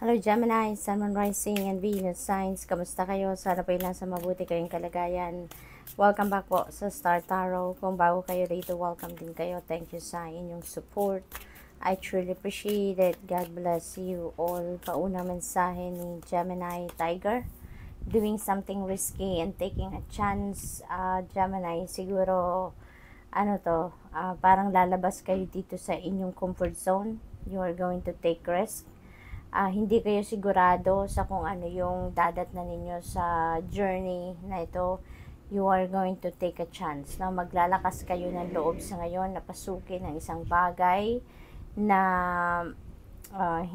Hello Gemini, Sun, Moon, Rising, and Venus signs. Kamusta kayo? Sana po nasa mabuti kayong kalagayan. Welcome back po sa Star Tarot. Kung bago kayo dito, welcome din kayo. Thank you sa inyong support. I truly appreciate it. God bless you all. Paunang mensahe ni Gemini Tiger. Doing something risky and taking a chance. Gemini, siguro, parang lalabas kayo dito sa inyong comfort zone. You are going to take risk. Hindi kayo sigurado sa kung ano yung dadatnan ninyo sa journey na ito. You are going to take a chance. No? Maglalakas kayo ng loob sa ngayon na pasukin ng isang bagay na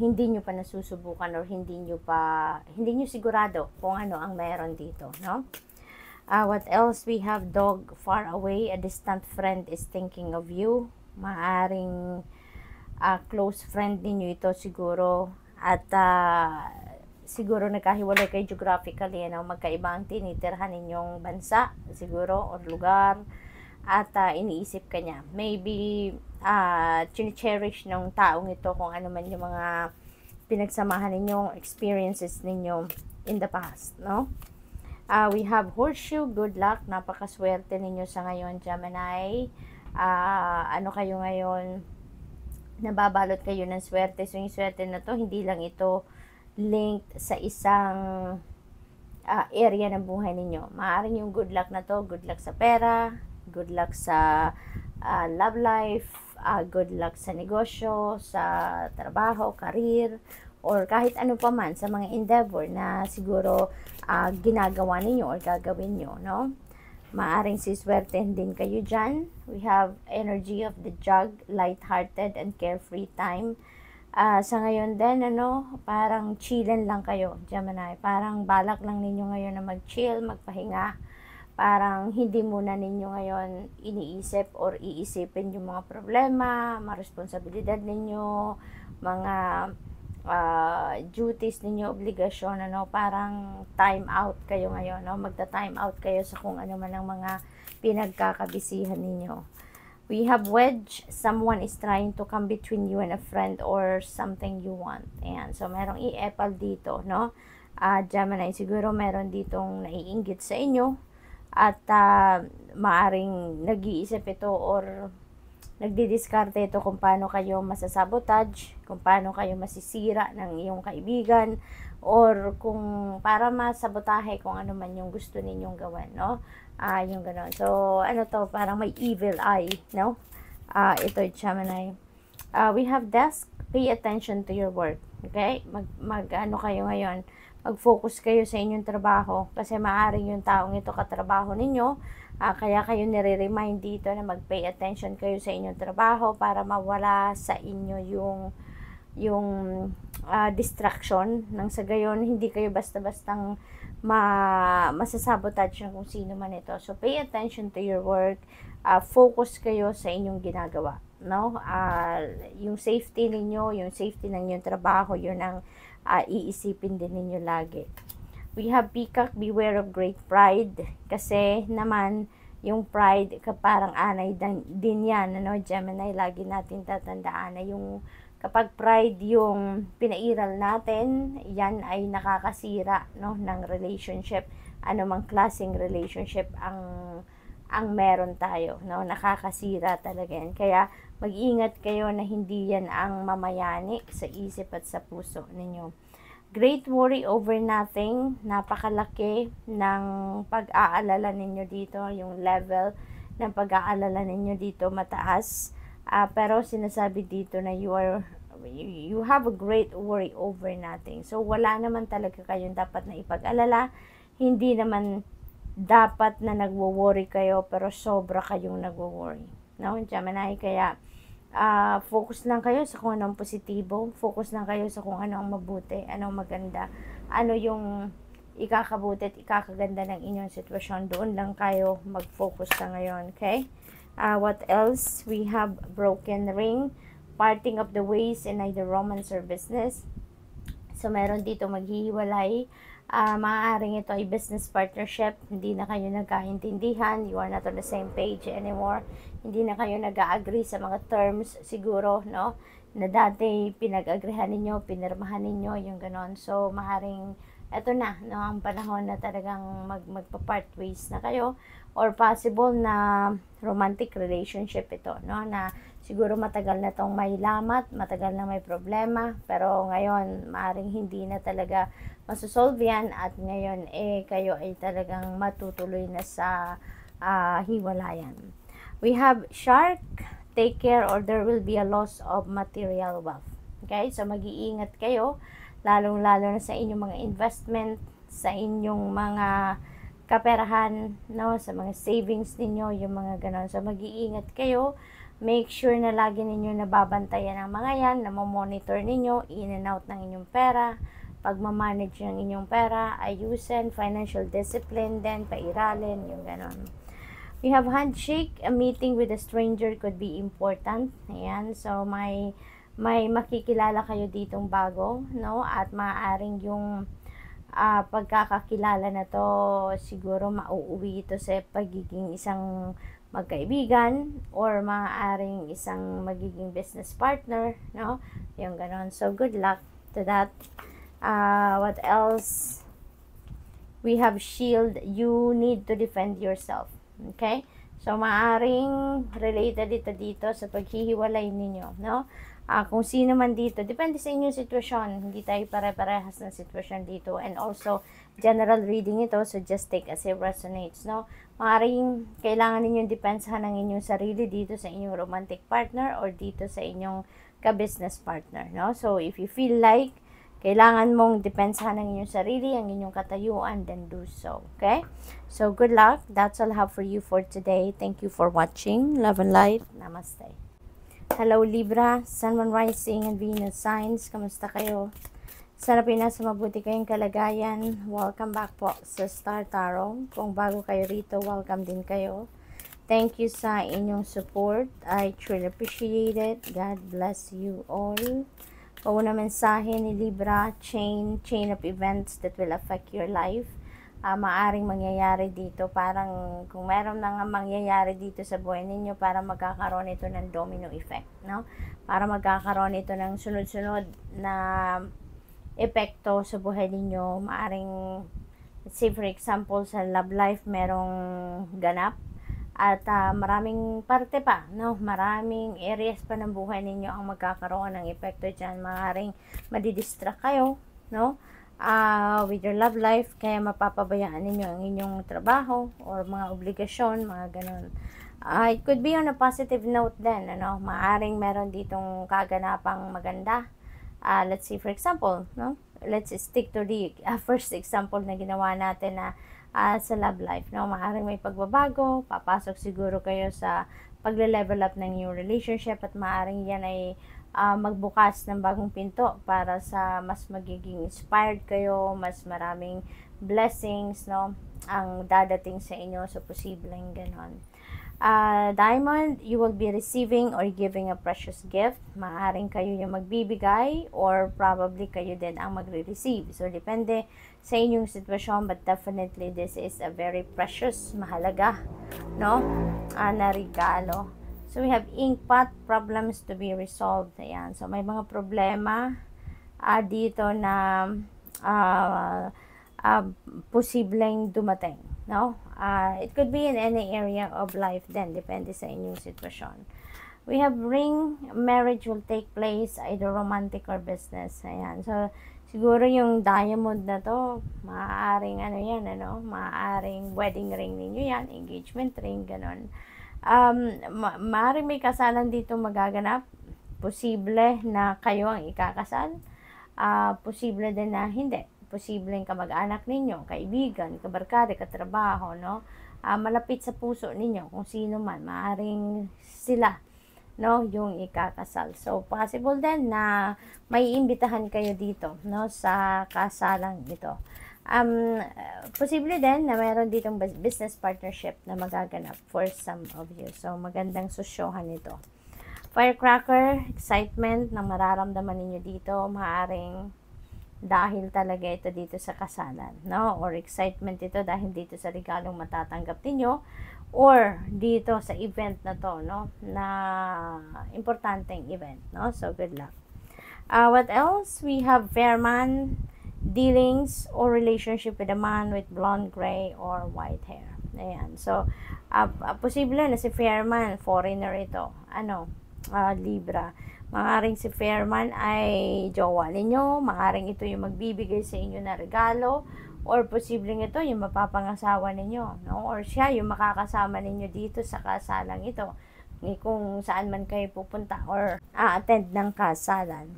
hindi nyo pa nasusubukan or hindi nyo sigurado kung ano ang meron dito. No? What else? We have dog far away. A distant friend is thinking of you. Maaring close friend ninyo ito siguro. At siguro nagkahiwalay kayo geographically, magkaiba ang tinitirhan ninyong bansa siguro or lugar, at iniisip ka niya. Maybe chine-cherish ng taong ito kung ano man yung mga pinagsamahan ninyong experiences ninyo in the past, no? We have horseshoe, good luck, napakaswerte ninyo sa ngayon, Gemini. Ano kayo ngayon? Nababalot kayo ng swerte. So yung swerte na to, hindi lang ito linked sa isang area ng buhay ninyo. Maaaring yung good luck na to, good luck sa pera, good luck sa love life, good luck sa negosyo, sa trabaho, career, or kahit ano pa man sa mga endeavor na siguro ginagawa ninyo or gagawin nyo, no? Maaring siswertein din kayo dyan. We have energy of the jug, light-hearted and carefree time. Sa ngayon din, parang chillen lang kayo, Gemini. Parang balak lang ninyo ngayon na mag-chill, magpahinga. Parang hindi muna ninyo ngayon iniisip or iisipin yung mga problema, mga responsibilidad ninyo, mga duties ninyo, obligasyon, parang time out kayo ngayon, magta-time out kayo sa kung ano man ang mga pinagkakabisihan ninyo. We have wedge, someone is trying to come between you and a friend or something you want. Ayan, so merong i-epal dito, Gemini, siguro meron ditong naiinggit sa inyo at maaring nag-iisip ito or nagdidiskarte ito kung paano kayo masasabotage, kung paano kayo masisira ng iyong kaibigan, or kung para masabotahe kung ano man yung gusto ninyong gawin, no? Yung gano'n. So, parang may evil eye, no? Ito, Gemini. We have desk, pay attention to your work, okay? Kayo ngayon, mag-focus kayo sa inyong trabaho, kasi maaaring yung taong ito katrabaho ninyo, kaya kayo nire-remind dito na mag-pay attention kayo sa inyong trabaho para mawala sa inyo yung distraction, nang sa gayon hindi kayo basta-bastang masasabotage ng kung sino man ito. So pay attention to your work, focus kayo sa inyong ginagawa, no? Yung safety ninyo, yung safety ng inyong trabaho, yun ang iisipin din ninyo lagi. We have peacock, beware of great pride. Kasi naman, yung pride, parang anay din yan, Gemini, lagi natin tatandaan na yung kapag pride yung pinairal natin, yan ay nakakasira, ng relationship. Anumang klaseng relationship ang meron tayo, nakakasira talaga yan. Kaya mag-ingat kayo na hindi yan ang mamayani sa isip at sa puso ninyo. Great worry over nothing, napakalaki ng pag-aalala ninyo dito, yung level ng pag-aalala ninyo dito mataas, pero sinasabi dito na you have a great worry over nothing. So wala naman talaga kayong dapat na ipag-alala, hindi naman dapat na nagwo-worry kayo pero sobra kayong nagwo-worry, no, Gemini? Kaya focus lang kayo sa kung anong positibo, focus lang kayo sa kung ano ang mabuti, anong maganda, ano yung ikakabuti at ikakaganda ng inyong sitwasyon. Doon lang kayo mag-focus sa ngayon, okay? What else? We have broken ring, parting of the ways in either romance or business. So meron dito maghihiwalay. Maaaring ito ay business partnership, hindi na kayo nagkaintindihan, you are not on the same page anymore, hindi na kayo nag-agree sa mga terms siguro, no? na dati pinag-agrehan ninyo, pinirmahan ninyo, yung ganon. So, maaaring eto na, no, ang panahon na talagang magpa-part ways na kayo, or possible na romantic relationship ito, no, na siguro matagal na tong may lamat, matagal na may problema, pero ngayon maaaring hindi na talaga masosolve yan, at ngayon kayo ay talagang matutuloy na sa hiwalayan. We have shark, take care or there will be a loss of material wealth. Okay, so mag-iingat kayo, lalong-lalo na sa inyong mga investment, sa inyong mga kaperahan, no, sa mga savings ninyo, yung mga ganon. So mag-iingat kayo, make sure na lagi ninyo nababantayan ang mga yan, na monitor ninyo in and out ng inyong pera, pagmamanage ng inyong pera, ayusin, financial discipline din, pairalin, yung ganon. We have handshake, a meeting with a stranger could be important. Ayan, so may makikilala kayo ditong bago, no, at maaaring yung pagkakakilala na to, siguro mauuwi ito sa pagiging isang magkaibigan, or maaaring isang magiging business partner, no, yung ganon. So good luck to that. What else? We have shield, you need to defend yourself. Okay, so maaaring related ito dito sa paghihiwalay ninyo, no? Kung sino man dito, depende sa inyong sitwasyon, hindi tayo pare-parehas ng sitwasyon dito, and also general reading ito, so just take as it resonates, no? Maaaring kailangan ninyong depensahan ng inyong sarili dito sa inyong romantic partner or dito sa inyong ka-business partner, no? So if you feel like kailangan mong depensahan ng inyong sarili, ang inyong katayuan, then do so. Okay? So, good luck. That's all I have for you for today. Thank you for watching. Love and light. Namaste. Hello, Libra, Sun, Moon, Rising, and Venus signs. Kamusta kayo? Sana pinasa mabuti kayong kalagayan. Welcome back po sa Star Tarot. Kung bago kayo rito, welcome din kayo. Thank you sa inyong support. I truly appreciate it. God bless you all. Pauna mensahe ni Libra, chain of events that will affect your life. Maaring mangyayari dito, parang kung meron na nga mangyayari dito sa buhay ninyo, para magkakaroon ito ng domino effect, no? Para magkakaroon ito ng sunod-sunod na epekto sa buhay ninyo. Maaring, let's say for example, sa love life merong ganap, at maraming parte pa, no? Maraming areas pa ng buhay ninyo ang magkakaroon ng epekto dyan. Maaaring madidistract kayo, no? With your love life, kaya mapapabayaan ninyo ang inyong trabaho or mga obligasyon, mga ganun. It could be on a positive note din, ano? Maaaring meron ditong kaganapang maganda. Let's say for example, no? Let's stick to the first example na ginawa natin na sa love life, no? Maaaring may pagbabago, papasok siguro kayo sa pagle-level up ng inyong relationship, at maaaring yan ay magbukas ng bagong pinto para sa mas magiging inspired kayo, mas maraming blessings, no, ang dadating sa inyo, so posibleng ganon. Diamond, you will be receiving or giving a precious gift. Maaaring kayo yung magbibigay, or probably kayo din ang magre-receive. So, depende sa inyong sitwasyon, but definitely this is a very precious, mahalaga, no, na regalo. So, we have inkpot, problems to be resolved. Ayan. So, may mga problema dito na posibleng dumating, no? It could be in any area of life then, depende sa inyong sitwasyon. We have ring, marriage will take place, either romantic or business. Ayan. So, siguro yung diamond na to, maaaring ano yan, ano? Maaaring wedding ring ninyo yan, engagement ring, ganon. Maaaring may kasalan dito magaganap. Posible na kayo ang ikakasal. Posible din na hindi. Posibleng kamag-anak ninyo, kaibigan, kabarkada, katrabaho, no? Malapit sa puso ninyo, kung sino man, maaaring sila, no, yung ikakasal. So, possible din na may imbitahan kayo dito, no, sa kasalang ito. Posible din na meron ditong business partnership na magaganap for some of you. So, magandang susyohan ito. Firecracker, excitement na mararamdaman ninyo dito, maaaring dahil talaga ito dito sa kasalan, no? Or excitement ito dahil dito sa regalong matatanggap ninyo, or dito sa event na to, no, na importanteng event, no. So good luck. What else? We have fair man, dealings or relationship with a man with blonde, gray, or white hair. Ayan. So, posible na si Fairman, foreigner ito. Ano? Libra. Maaaring si Fairman ay jowa ninyo. Maaaring ito yung magbibigay sa inyo na regalo. Or posibleng ito yung mapapangasawa ninyo. No? Or siya yung makakasama ninyo dito sa kasalang ito. Kung saan man kayo pupunta or attend ng kasalan.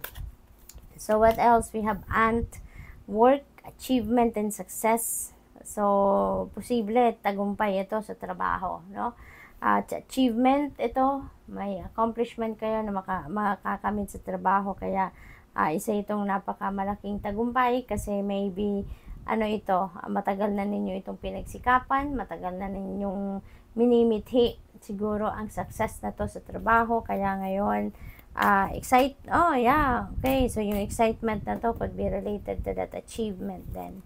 So, what else? We have aunt, work, achievement, and success. So, posible, tagumpay ito sa trabaho, no? At achievement, ito, may accomplishment kayo na makakamit sa trabaho. Kaya, isa itong napakamalaking tagumpay kasi maybe, ito, matagal na ninyo itong pinagsikapan, matagal na ninyong minimithi siguro ang success na to sa trabaho. Kaya ngayon, okay, so yung excitement na to could be related to that achievement then.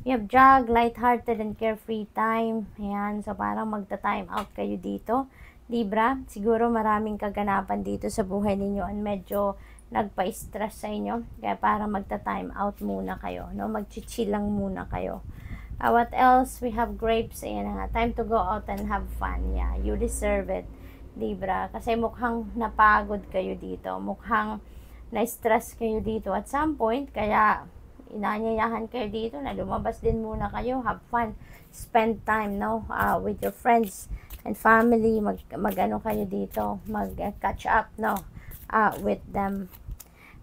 We have jog, lighthearted and carefree time. Ayan, so parang magta-time out kayo dito. Libra, siguro maraming kaganapan dito sa buhay ninyo and medyo nagpa-stress sa inyo. Kaya parang magta-time out muna kayo, no? Mag-chill lang muna kayo. What else? We have grapes. Ayan, time to go out and have fun. Yeah, you deserve it, Libra. Kasi mukhang napagod kayo dito. Mukhang na-stress kayo dito at some point. Kaya inanyayahan kayo dito na lumabas din muna kayo. Have fun. Spend time, no? With your friends and family. Mag-ano kayo dito. Mag-catch up, no? With them.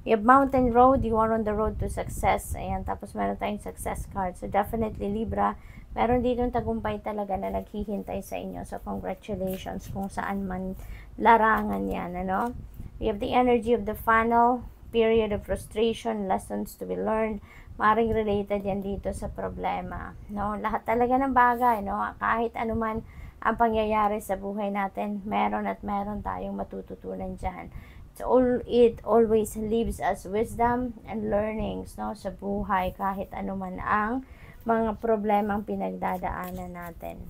You have mountain road, you are on the road to success. Ayan, tapos meron tayong success card. So, definitely, Libra, meron ditong tagumpay talaga na naghihintay sa inyo. So, congratulations kung saan man larangan yan, ano? You have the energy of the funnel, period of frustration, lessons to be learned. Maring related yan dito sa problema, no? Lahat talaga ng bagay, no? Kahit anuman ang pangyayari sa buhay natin, meron at meron tayong matututunan dyan. It always leaves us wisdom and learnings, no, sa buhay kahit anuman ang mga problemang pinagdadaanan natin.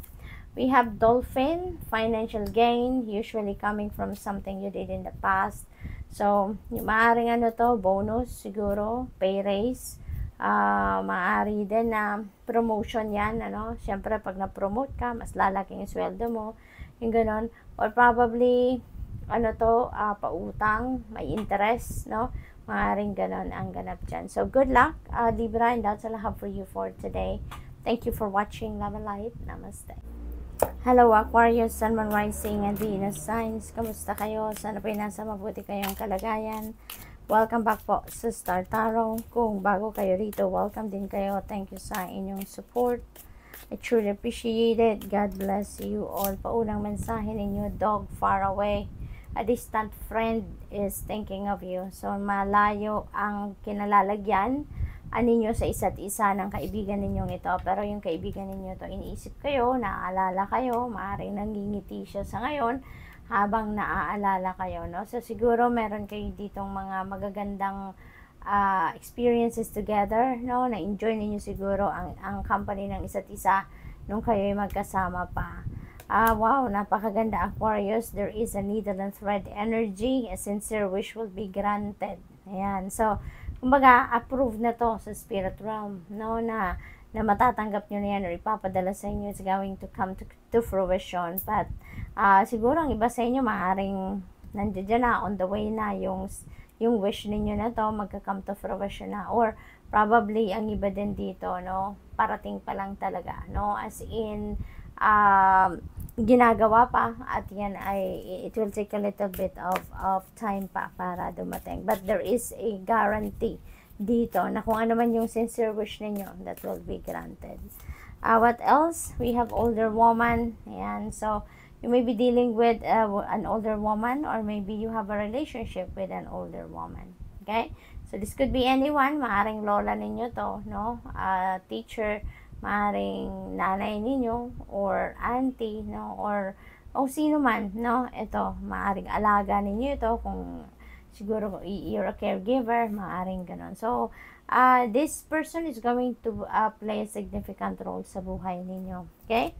We have dolphin, financial gain, usually coming from something you did in the past. So, maaaring bonus siguro, pay raise, maaari din na promotion yan, Siyempre, pag na-promote ka, mas lalaki yung sweldo mo, yung ganon. Or probably, pautang, may interest, no? Maaaring ganon ang ganap dyan. So, good luck, Libra, and that's all I have for you for today. Thank you for watching. Love and light. Namaste. Hello, Aquarius, Sun, Moon, Rising, and Venus signs. Kamusta kayo? Sana po nasa mabuti kayong kalagayan. Welcome back po sa Star Tarot. Kung bago kayo rito, welcome din kayo. Thank you sa inyong support. I truly appreciate it. God bless you all. Paunang mensahe ninyo, dog far away. A distant friend is thinking of you. So, malayo ang kinalalagyan ninyo sa isa't isa ng kaibigan ninyong ito. Pero yung kaibigan ninyo to, iniisip kayo, naaalala kayo, maaaring nangingiti siya sa ngayon habang naaalala kayo, no? So, siguro meron kayo ditong mga magagandang experiences together, no? Na-enjoy ninyo siguro ang company ng isa't isa nung kayo'y magkasama pa. Wow, napakaganda, Aquarius. There is a needle and thread energy. A sincere wish will be granted. Ayan. So, kumbaga, approved na to sa spirit realm, no? Na matatanggap nyo na yan or ipapadala sa inyo. It's going to come to fruition. But, siguro ang iba sa inyo, maaaring nandiyan na, on the way na yung wish ninyo na to, magka-come to fruition na. Or, probably, ang iba din dito, no? Parating pa lang talaga, no? As in, ginagawa pa at yan ay it will take a little bit of time pa para dumating, but there is a guarantee dito na kung ano man yung sincere wish ninyo, that will be granted. What else? We have older woman. Ayan, so you may be dealing with an older woman, or maybe you have a relationship with an older woman. Okay, so this could be anyone. Maaring lola ninyo to, no? Teacher, maaring nanay ninyo, or auntie, no? Or sino man, no? Ito, maaring alaga ninyo ito, kung siguro you're a caregiver, maaring ganon. So, this person is going to play a significant role sa buhay ninyo. Okay?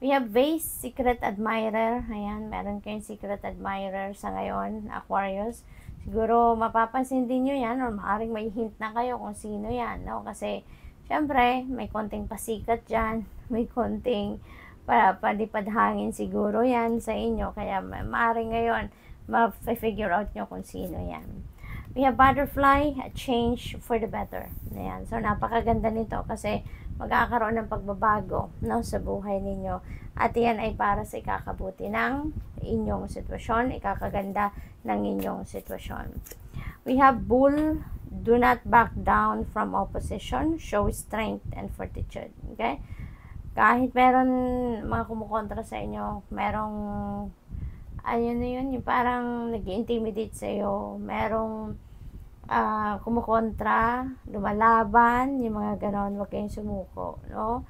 We have Vase, Secret Admirer. Ayan, meron kayong Secret Admirer sa ngayon, Aquarius. Siguro mapapansin din nyo yan or maaaring may hint na kayo kung sino yan, no? Kasi, syempre, may konting pasikat dyan, may konting palipad hangin siguro yan sa inyo. Kaya maaaring ngayon, ma-figure out nyo kung sino yan. We have Butterfly, a change for the better. Ayan. So, napakaganda nito kasi magkakaroon ng pagbabago, no, sa buhay ninyo. At yan ay para sa ikakabuti ng inyong sitwasyon, ikakaganda ng inyong sitwasyon. We have Bull, do not back down from opposition, show strength and fortitude. Okay? Kahit meron mga kumukontra sa inyo, merong ayun na yun, yung parang nag-intimidate sa'yo, merong kumukontra, lumalaban, yung mga ganon, huwag kayong sumuko, no?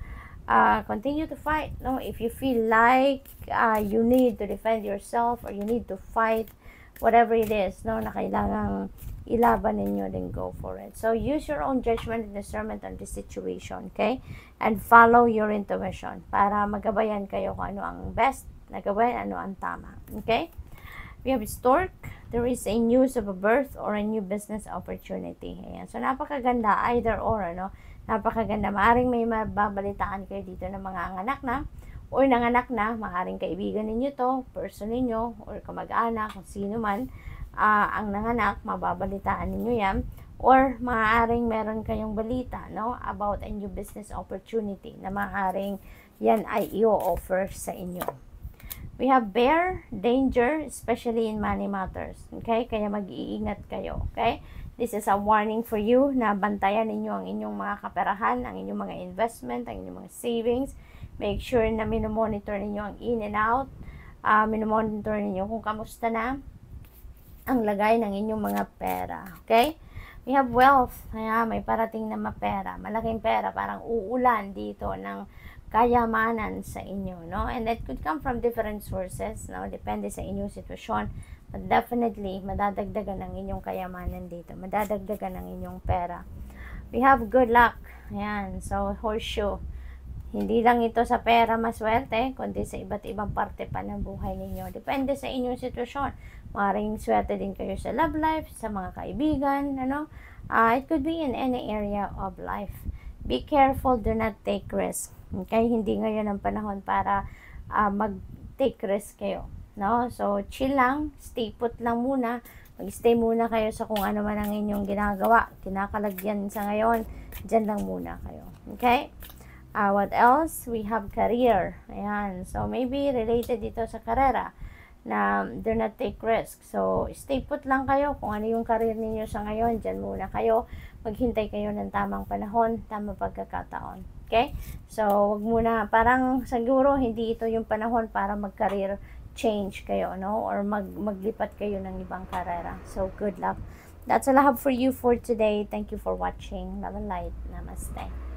Continue to fight, no? If you feel like you need to defend yourself or you need to fight, whatever it is, no, na kailangang ilaban ninyo, then go for it. So, use your own judgment and discernment on this situation, okay? And follow your intuition para magabayan kayo kung ano ang best na gawin, ano ang tama. Okay? We have Stork. There is a news of a birth or a new business opportunity. Ayan. So, napakaganda. Either or, ano? Napakaganda. Maaring may mababalitaan kayo dito ng mga anak na or nanganak na. Maaring kaibigan ninyo to, person ninyo, or kamag-anak, kung sino man ang nanganak, mababalitaan ninyo yan. Or maaring meron kayong balita, no? About a new business opportunity na maaring yan ay i-offer sa inyo. We have Bear, danger, especially in money matters. Okay? Kaya mag-iingat kayo. Okay? This is a warning for you na bantayan ninyo ang inyong mga kaperahan, ang inyong mga investment, ang inyong mga savings. Make sure na minomonitor ninyo ang in and out. Minomonitor ninyo kung kamusta na ang lagay ng inyong mga pera. Okay? We have wealth. Kaya may parating na mapera. Malaking pera. Parang uulan dito ng kayamanan sa inyo, no? And it could come from different sources, no? Depende sa inyong sitwasyon. But definitely, madadagdagan ng inyong kayamanan dito. Madadagdagan ng inyong pera. We have good luck. Ayan. So, horseshoe. Hindi lang ito sa pera maswerte, kundi sa iba't ibang parte pa ng buhay ninyo. Depende sa inyong sitwasyon. Maring swerte din kayo sa love life, sa mga kaibigan, ano? It could be in any area of life. Be careful, do not take risk. Okay? Hindi ngayon ang panahon para mag-take risk kayo. No? So, chill lang, stay put lang muna. Mag-stay muna kayo sa kung ano man ang inyong ginagawa. Kinakalagyan sa ngayon, dyan lang muna kayo. Okay? What else? We have career. Ayan. So, maybe related dito sa karera na do not take risk. So, stay put lang kayo. Kung ano yung career ninyo sa ngayon, dyan muna kayo. Maghintay kayo ng tamang panahon, tamang pagkakataon. Okay? So, wag muna, parang siguro hindi ito yung panahon para mag-career change kayo, no? Or maglipat kayo ng ibang karera. So, good luck. That's all I have for you for today. Thank you for watching. Love and light. Namaste.